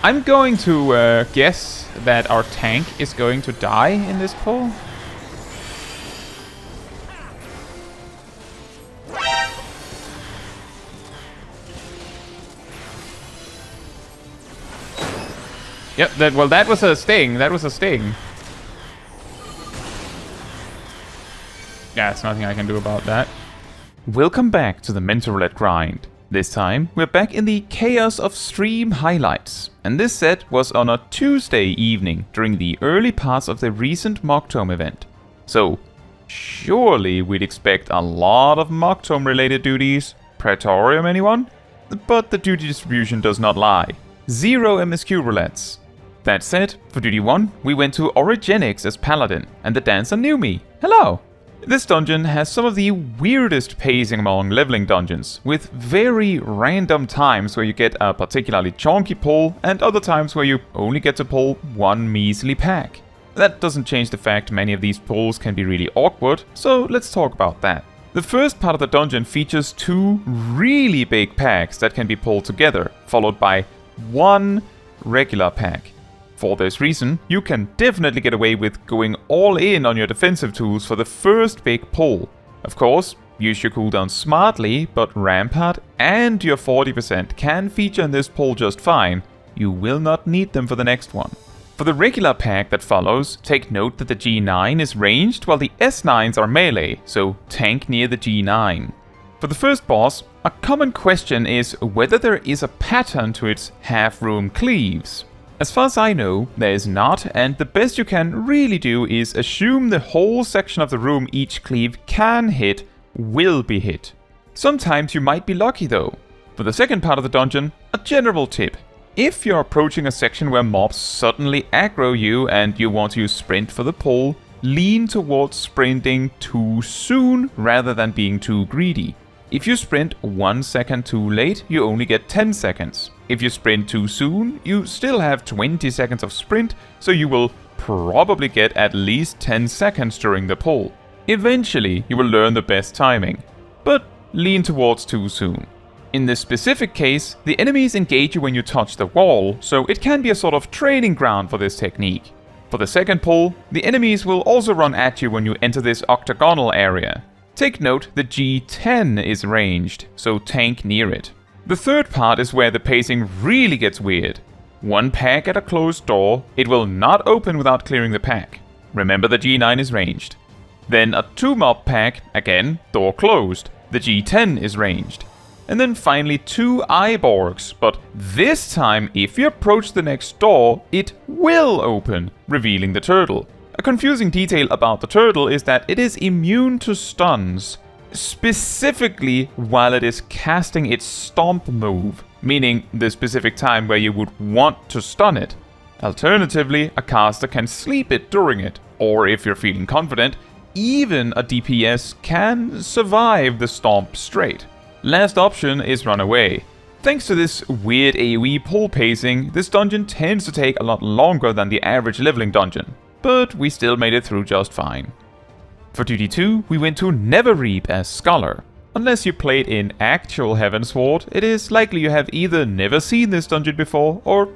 I'm going to guess that our tank is going to die in this pull. Yep, that was a sting. That was a sting. Yeah, there's nothing I can do about that. Welcome back to the Mentor Roulette grind. This time, we're back in the chaos of stream highlights. And this set was on a Tuesday evening during the early parts of the recent Mock-Tome event. So, surely we'd expect a lot of Mock-Tome related duties. Praetorium, anyone? But the duty distribution does not lie. 0 MSQ roulettes. That said, for Duty 1, we went to Origenics as Paladin, and the dancer knew me. Hello! This dungeon has some of the weirdest pacing among leveling dungeons, with very random times where you get a particularly chonky pull, and other times where you only get to pull one measly pack. That doesn't change the fact many of these pulls can be really awkward, so let's talk about that. The first part of the dungeon features 2 really big packs that can be pulled together, followed by 1 regular pack. For this reason, you can definitely get away with going all in on your defensive tools for the first big pull. Of course, use your cooldown smartly, but Rampart and your 40% can feature in this pull just fine. You will not need them for the next one. For the regular pack that follows, take note that the G9 is ranged while the S9s are melee, so tank near the G9. For the first boss, a common question is whether there is a pattern to its half-room cleaves. As far as I know, there is not, and the best you can really do is assume the whole section of the room each cleave can hit will be hit. Sometimes you might be lucky though. For the second part of the dungeon, a general tip. If you're approaching a section where mobs suddenly aggro you and you want to use sprint for the pull, lean towards sprinting too soon rather than being too greedy. If you sprint 1 second too late, you only get 10 seconds. If you sprint too soon, you still have 20 seconds of sprint, so you will probably get at least 10 seconds during the pull. Eventually, you will learn the best timing, but lean towards too soon. In this specific case, the enemies engage you when you touch the wall, so it can be a sort of training ground for this technique. For the second pull, the enemies will also run at you when you enter this octagonal area. Take note the G10 is ranged, so tank near it. The third part is where the pacing really gets weird. 1 pack at a closed door, it will not open without clearing the pack. Remember the G9 is ranged. Then a 2 mob pack, again, door closed. The G10 is ranged. And then finally 2 Iborgs, but this time if you approach the next door, it will open, revealing the turtle. A confusing detail about the turtle is that it is immune to stuns, specifically while it is casting its stomp move, meaning the specific time where you would want to stun it. Alternatively, a caster can sleep it during it, or if you're feeling confident, even a DPS can survive the stomp straight. Last option is run away. Thanks to this weird AoE pull pacing, this dungeon tends to take a lot longer than the average leveling dungeon. But we still made it through just fine. For Duty 2, we went to Neverreap as Scholar. Unless you played in actual Heavensward, it is likely you have either never seen this dungeon before, or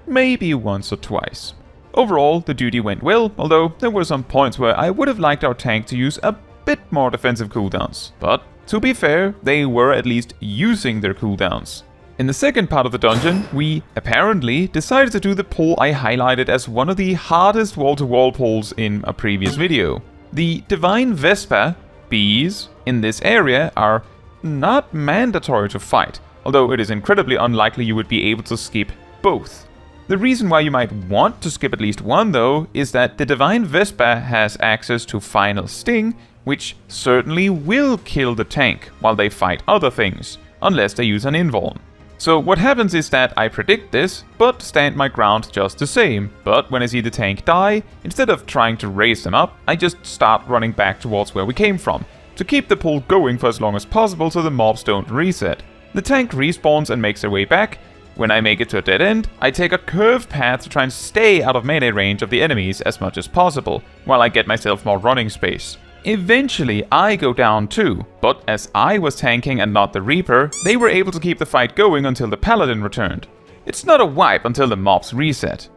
maybe once or twice. Overall, the duty went well, although there were some points where I would have liked our tank to use a bit more defensive cooldowns. But, to be fair, they were at least using their cooldowns. In the second part of the dungeon, we, apparently, decided to do the pull I highlighted as one of the hardest wall-to-wall pulls in a previous video. The Divine Vespa, bees, in this area are not mandatory to fight, although it is incredibly unlikely you would be able to skip both. The reason why you might want to skip at least one though, is that the Divine Vespa has access to Final Sting, which certainly will kill the tank while they fight other things, unless they use an Invuln. So what happens is that I predict this, but stand my ground just the same. But when I see the tank die, instead of trying to raise them up, I just start running back towards where we came from, to keep the pull going for as long as possible so the mobs don't reset. The tank respawns and makes their way back. When I make it to a dead end, I take a curved path to try and stay out of melee range of the enemies as much as possible, while I get myself more running space. Eventually, I go down too, but as I was tanking and not the Reaper, they were able to keep the fight going until the Paladin returned. it's not a wipe until the mobs reset.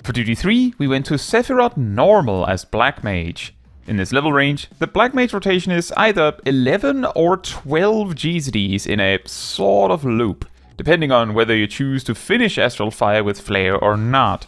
For duty 3, we went to Sephirot normal as Black Mage. In this level range, the Black Mage rotation is either 11 or 12 GZDs in a sort of loop, depending on whether you choose to finish Astral Fire with Flare or not.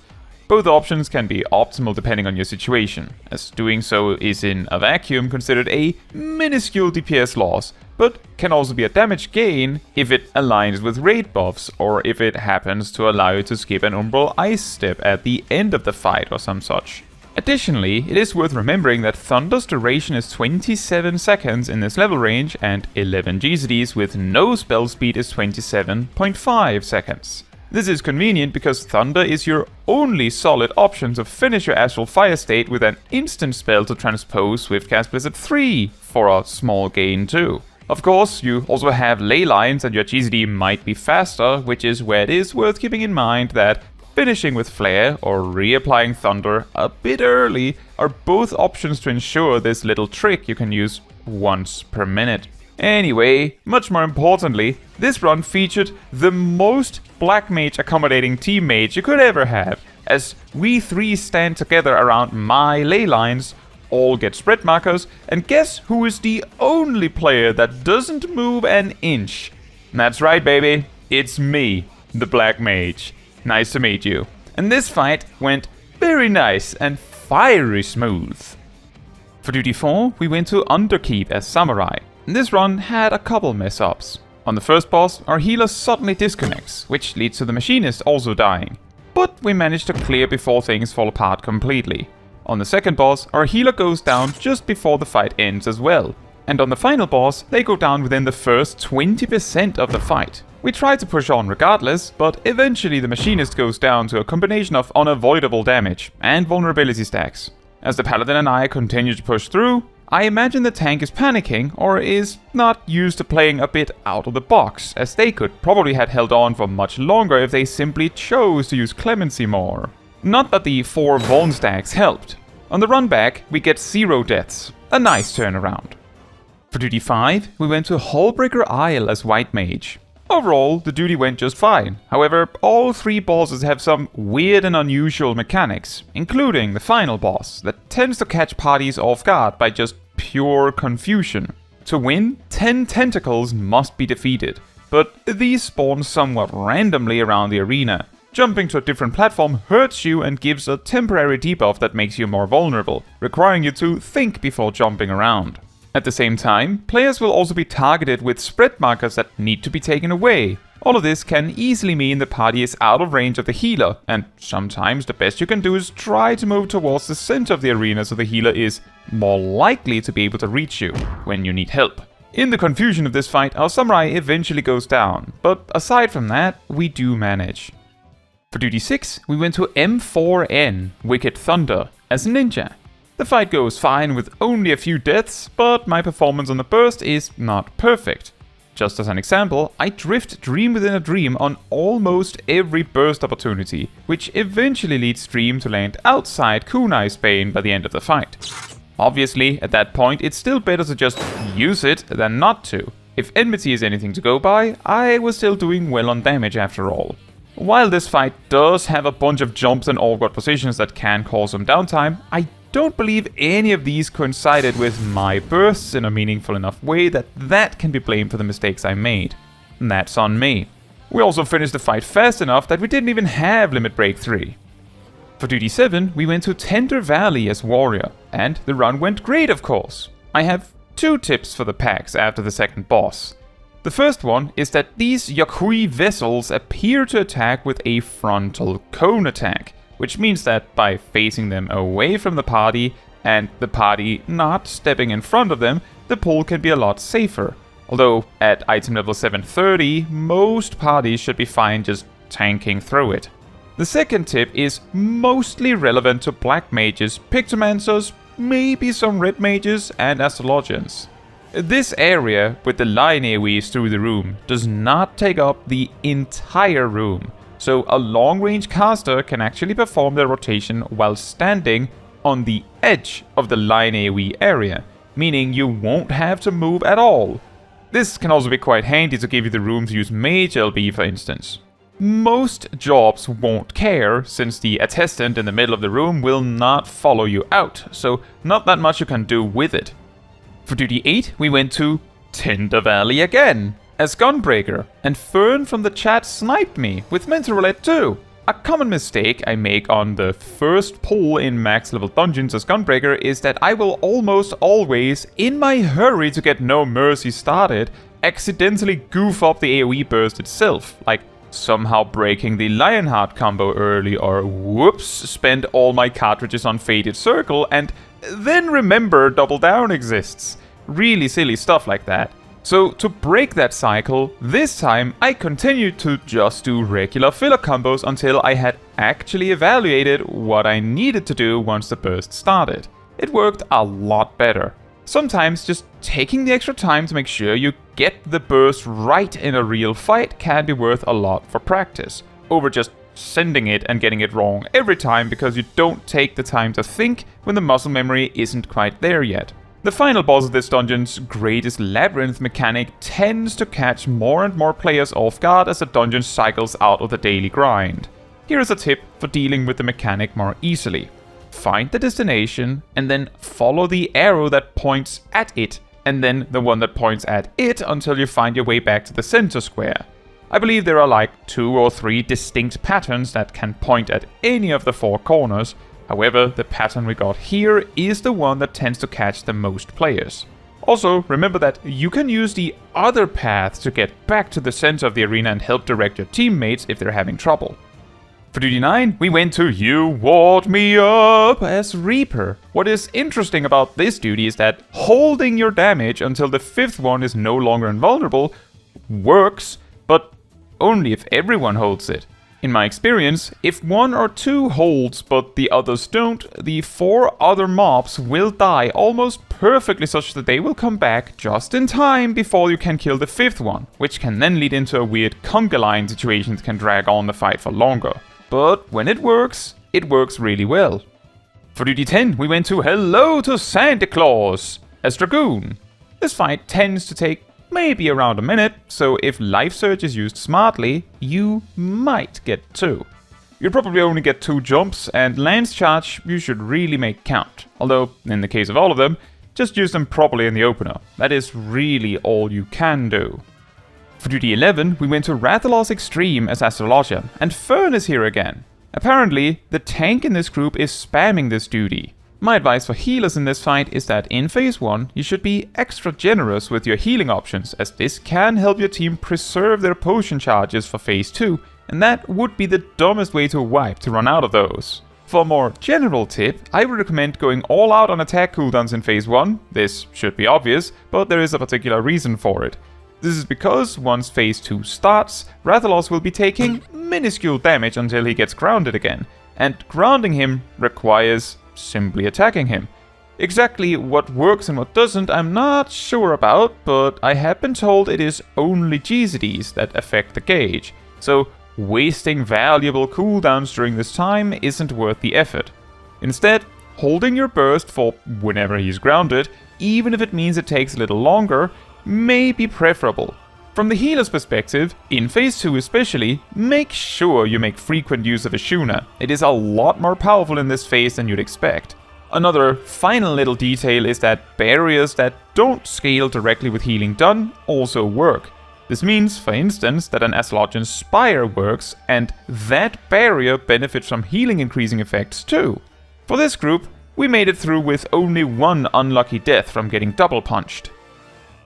Both options can be optimal depending on your situation, as doing so is in a vacuum considered a minuscule DPS loss, but can also be a damage gain if it aligns with raid buffs, or if it happens to allow you to skip an Umbral Ice Step at the end of the fight or some such. Additionally, it is worth remembering that Thunder's duration is 27 seconds in this level range, and 11 GZDs with no spell speed is 27.5 seconds. This is convenient because Thunder is your only solid option to finish your Astral Fire state with an instant spell to transpose Swiftcast Blizzard 3 for a small gain too. Of course, you also have ley lines and your GZD might be faster, which is where it is worth keeping in mind that finishing with Flare or reapplying Thunder a bit early are both options to ensure this little trick you can use once per minute. Anyway, much more importantly, this run featured the most Black Mage accommodating teammate you could ever have, as we three stand together around my ley lines, all get spread markers, and guess who is the only player that doesn't move an inch? That's right, baby, it's me, the Black Mage. Nice to meet you. And this fight went very nice and fiery smooth. For duty 4, we went to Underkeep as Samurai. This run had a couple mess-ups. On the first boss, our healer suddenly disconnects, which leads to the machinist also dying. But we managed to clear before things fall apart completely. On the second boss, our healer goes down just before the fight ends as well. And on the final boss, they go down within the first 20% of the fight. We tried to push on regardless, but eventually the machinist goes down to a combination of unavoidable damage and vulnerability stacks. As the paladin and I continue to push through, I imagine the tank is panicking or is not used to playing a bit out of the box, as they could probably have held on for much longer if they simply chose to use Clemency more. Not that the 4 Vuln stacks helped. On the run back, we get 0 deaths, a nice turnaround. For duty 5, we went to Hullbreaker Isle as White Mage. Overall, the duty went just fine. However, all 3 bosses have some weird and unusual mechanics, including the final boss, that tends to catch parties off guard by just pure confusion. To win, 10 tentacles must be defeated, but these spawn somewhat randomly around the arena. Jumping to a different platform hurts you and gives a temporary debuff that makes you more vulnerable, requiring you to think before jumping around. At the same time, players will also be targeted with spread markers that need to be taken away. All of this can easily mean the party is out of range of the healer, and sometimes the best you can do is try to move towards the center of the arena so the healer is more likely to be able to reach you when you need help. In the confusion of this fight, our samurai eventually goes down, but aside from that, we do manage. For duty 6, we went to M4N, Wicked Thunder, as a ninja. The fight goes fine with only a few deaths, but my performance on the burst is not perfect. Just as an example, I drift Dream Within a Dream on almost every burst opportunity, which eventually leads Dream to land outside Kunai's Bane by the end of the fight. Obviously, at that point, it's still better to just use it than not to. If enmity is anything to go by, I was still doing well on damage after all. While this fight does have a bunch of jumps and awkward positions that can cause some downtime, I don't believe any of these coincided with my bursts in a meaningful enough way that can be blamed for the mistakes I made. And that's on me. We also finished the fight fast enough that we didn't even have Limit Break 3. For duty 7, we went to Tender Valley as Warrior, and the run went great of course. I have 2 tips for the packs after the second boss. The first one is that these Yakui vessels appear to attack with a frontal cone attack, which means that by facing them away from the party and the party not stepping in front of them, the pull can be a lot safer. Although at item level 730, most parties should be fine just tanking through it. The second tip is mostly relevant to black mages, pictomancers, maybe some red mages and astrologians. This area with the line AoEs through the room does not take up the entire room. So a long-range caster can actually perform their rotation while standing on the edge of the line AoE area, meaning you won't have to move at all. This can also be quite handy to give you the room to use Mage LB for instance. most jobs won't care, since the attestant in the middle of the room will not follow you out, so not that much you can do with it. For duty 8, we went to Tinder Valley again, as Gunbreaker, and Fern from the chat sniped me with Mentor Roulette too. A common mistake I make on the first pull in max level dungeons as Gunbreaker is that I will almost always, in my hurry to get No Mercy started, accidentally goof up the AoE burst itself, like somehow breaking the Lionheart combo early, or whoops, spend all my cartridges on Fated Circle and then remember Double Down exists. Really silly stuff like that. So to break that cycle, this time I continued to just do regular filler combos until I had actually evaluated what I needed to do once the burst started. It worked a lot better. Sometimes just taking the extra time to make sure you get the burst right in a real fight can be worth a lot for practice, over just sending it and getting it wrong every time because you don't take the time to think when the muscle memory isn't quite there yet. The final boss of this dungeon's greatest labyrinth mechanic tends to catch more and more players off guard as the dungeon cycles out of the daily grind. Here is a tip for dealing with the mechanic more easily. Find the destination and then follow the arrow that points at it, and then the one that points at it until you find your way back to the center square. I believe there are like 2 or 3 distinct patterns that can point at any of the 4 corners. However, the pattern we got here is the one that tends to catch the most players. Also, remember that you can use the other path to get back to the center of the arena and help direct your teammates if they're having trouble. For duty 9, we went to You Ward Me Up as Reaper. What is interesting about this duty is that holding your damage until the 5th one is no longer invulnerable works, but only if everyone holds it. In my experience, if 1 or 2 holds but the others don't, the 4 other mobs will die almost perfectly such that they will come back just in time before you can kill the 5th one, which can then lead into a weird conga line situation that can drag on the fight for longer. But when it works really well. For duty 10, we went to Hello to Santa Claus as Dragoon. This fight tends to take maybe around a minute, so if Life Surge is used smartly, you might get 2. You'll probably only get 2 jumps, and Lance Charge you should really make count. Although, in the case of all of them, just use them properly in the opener. That is really all you can do. For duty 11, we went to Rathalos Extreme as Astrologia, and Fern is here again. Apparently, the tank in this group is spamming this duty. My advice for healers in this fight is that in phase 1, you should be extra generous with your healing options, as this can help your team preserve their potion charges for phase 2, and that would be the dumbest way to wipe to run out of those. For a more general tip, I would recommend going all out on attack cooldowns in phase 1. This should be obvious, but there is a particular reason for it. This is because once phase 2 starts, Rathalos will be taking minuscule damage until he gets grounded again, and grounding him requires simply attacking him. Exactly what works and what doesn't I'm not sure about, but I have been told it is only GZDs that affect the gauge, so wasting valuable cooldowns during this time isn't worth the effort. Instead, holding your burst for whenever he's grounded, even if it means it takes a little longer, may be preferable. From the healer's perspective, in phase 2 especially, make sure you make frequent use of Ashuna. It is a lot more powerful in this phase than you'd expect. Another final little detail is that barriers that don't scale directly with healing done also work. This means, for instance, that an Astrologian Spire works, and that barrier benefits from healing increasing effects too. For this group, we made it through with only 1 unlucky death from getting double punched.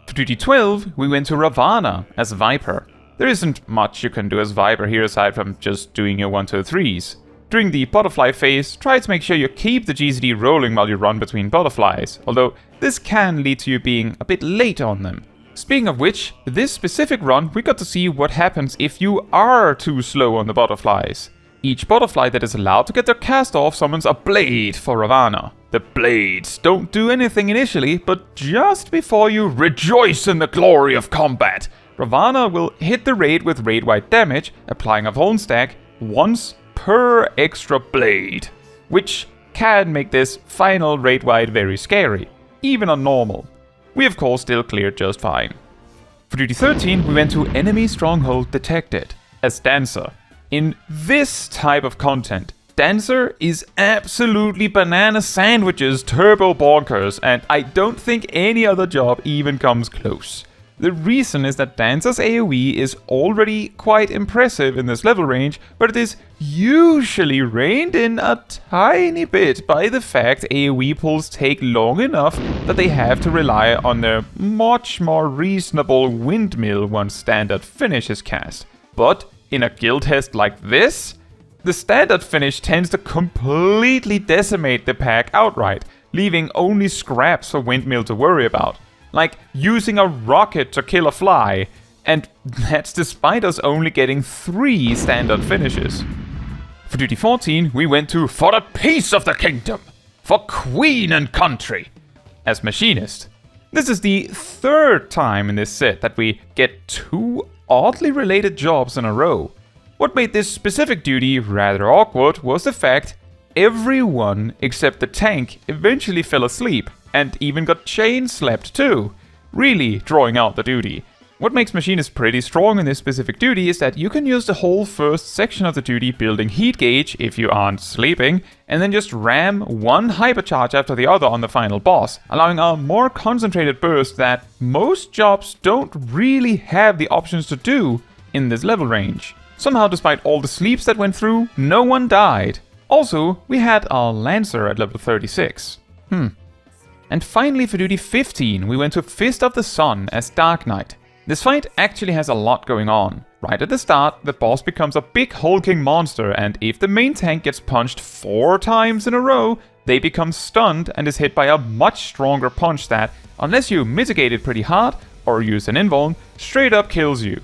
For duty 12, we went to Ravana as Viper. There isn't much you can do as Viper here aside from just doing your 1-2-3s. During the butterfly phase, try to make sure you keep the GZD rolling while you run between butterflies, although this can lead to you being a bit late on them. Speaking of which, this specific run we got to see what happens if you are too slow on the butterflies. Each butterfly that is allowed to get their cast off summons a blade for Ravana. The blades don't do anything initially, but just before you rejoice in the glory of combat, Ravana will hit the raid with raid-wide damage, applying a Vuln stack once per extra blade, which can make this final raid-wide very scary, even on normal. We of course still cleared just fine. For duty 13, we went to Enemy Stronghold Detected as Dancer. In this type of content, Dancer is absolutely banana sandwiches turbo bonkers, and I don't think any other job even comes close. The reason is that Dancer's AoE is already quite impressive in this level range, but it is usually reined in a tiny bit by the fact AoE pulls take long enough that they have to rely on their much more reasonable windmill once standard finish is cast. But in a guild test like this, the standard finish tends to completely decimate the pack outright, leaving only scraps for windmill to worry about. Like using a rocket to kill a fly, and that's despite us only getting 3 standard finishes. For Duty 14, we went to For the Peace of the Kingdom, for Queen and Country, as Machinist. This is the 3rd time in this set that we get 2 oddly related jobs in a row. What made this specific duty rather awkward was the fact everyone except the tank eventually fell asleep, and even got chain slapped too, really drawing out the duty. What makes Machinist pretty strong in this specific duty is that you can use the whole first section of the duty building heat gauge if you aren't sleeping, and then just ram one hypercharge after the other on the final boss, allowing a more concentrated burst that most jobs don't really have the options to do in this level range. Somehow, despite all the sleeps that went through, no one died. Also, we had our Lancer at level 36. And finally, for Duty 15, we went to Fist of the Sun as Dark Knight. This fight actually has a lot going on. Right at the start, the boss becomes a big hulking monster, and if the main tank gets punched 4 times in a row, they become stunned and is hit by a much stronger punch that, unless you mitigate it pretty hard or use an Invuln, straight up kills you.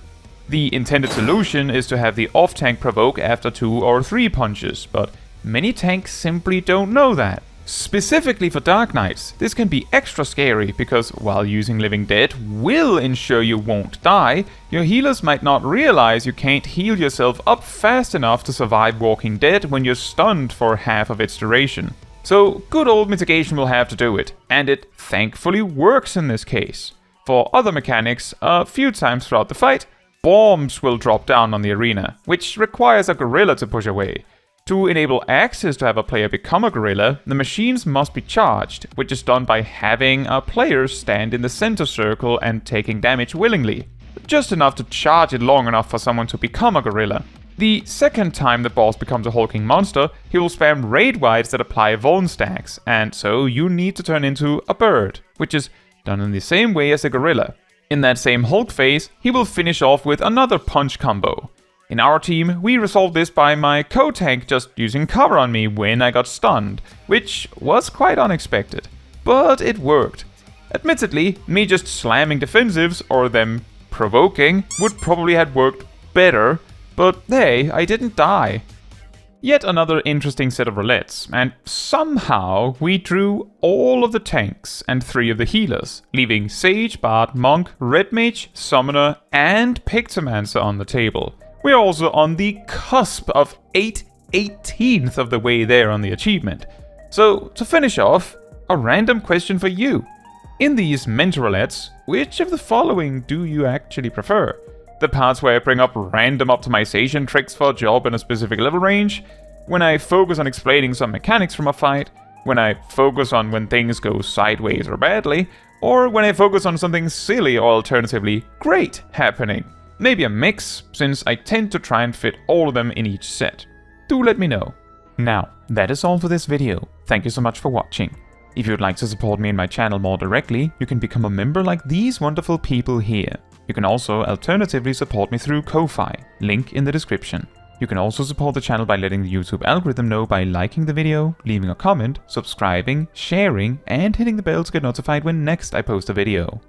The intended solution is to have the off-tank provoke after 2 or 3 punches, but many tanks simply don't know that. Specifically for Dark Knights, this can be extra scary because while using Living Dead will ensure you won't die, your healers might not realize you can't heal yourself up fast enough to survive Walking Dead when you're stunned for half of its duration. So good old mitigation will have to do it, and it thankfully works in this case. For other mechanics, a few times throughout the fight, bombs will drop down on the arena, which requires a gorilla to push away. To enable access to have a player become a gorilla, the machines must be charged, which is done by having a player stand in the center circle and taking damage willingly. Just enough to charge it long enough for someone to become a gorilla. The second time the boss becomes a hulking monster, he will spam raid wides that apply Vuln stacks, and so you need to turn into a bird, which is done in the same way as a gorilla. In that same Hulk phase, he will finish off with another punch combo. In our team, we resolved this by my co-tank just using cover on me when I got stunned, which was quite unexpected. But it worked. Admittedly, me just slamming defensives, or them provoking, would probably have worked better, but hey, I didn't die. Yet another interesting set of roulettes, and somehow we drew all of the tanks and 3 of the healers, leaving Sage, Bard, Monk, Red Mage, Summoner, and Pictomancer on the table. We are also on the cusp of 8/18th of the way there on the achievement. So, to finish off, a random question for you. In these Mentor Roulettes, which of the following do you actually prefer? The parts where I bring up random optimization tricks for a job in a specific level range? When I focus on explaining some mechanics from a fight? When I focus on when things go sideways or badly? Or when I focus on something silly or alternatively great happening? Maybe a mix, since I tend to try and fit all of them in each set. Do let me know. Now, that is all for this video. Thank you so much for watching. If you would like to support me and my channel more directly, you can become a member like these wonderful people here. You can also alternatively support me through Ko-Fi, link in the description. You can also support the channel by letting the YouTube algorithm know by liking the video, leaving a comment, subscribing, sharing, and hitting the bell to get notified when next I post a video.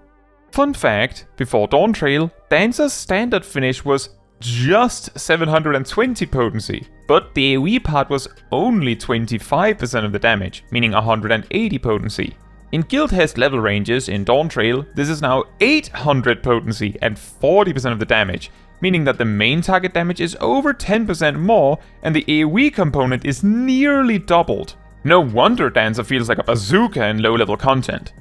Fun fact, before Dawntrail, Dancer's standard finish was just 720 potency, but the AoE part was only 25% of the damage, meaning 180 potency. In guild test level ranges in Dawntrail, this is now 800 potency and 40% of the damage, meaning that the main target damage is over 10% more and the AoE component is nearly doubled. No wonder Dancer feels like a bazooka in low level content.